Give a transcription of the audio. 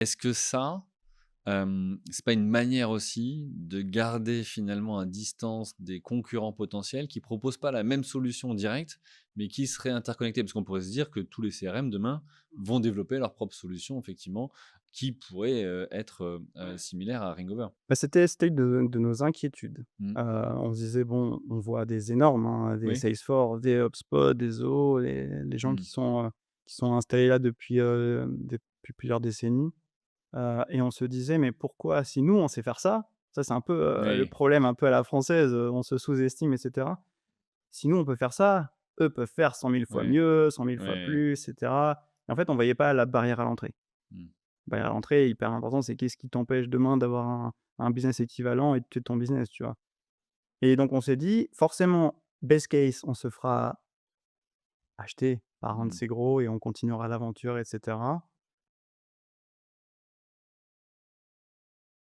Est-ce que ça, c'est pas une manière aussi de garder finalement à distance des concurrents potentiels qui proposent pas la même solution directe, mais qui seraient interconnectés? Parce qu'on pourrait se dire que tous les CRM demain vont développer leurs propres solutions effectivement, qui pourraient, être, similaires à Ringover. Bah, c'était une de nos inquiétudes. Mmh. On se disait: «Bon, on voit des énormes, hein, des Oui. Salesforce, des HubSpot, des Zoho, les gens Mmh. qui sont installés là depuis plusieurs décennies». Et on se disait: «Mais pourquoi si nous on sait faire ça?» Ça c'est un peu, le Oui. problème un peu à la française, on se sous-estime et cetera. Si nous on peut faire ça, eux peuvent faire 100 000 fois Oui. mieux, 100 000 fois Oui. plus et cetera. Et en fait, on voyait pas la barrière à l'entrée. Mmh. Barrière à l'entrée hyper important, c'est qu'est-ce qui t'empêche demain d'avoir un business équivalent et de tuer ton business, tu vois? Et donc on s'est dit: «Forcément, best case, on se fera acheter par un de Mmh. ces gros et on continuera l'aventure et cetera».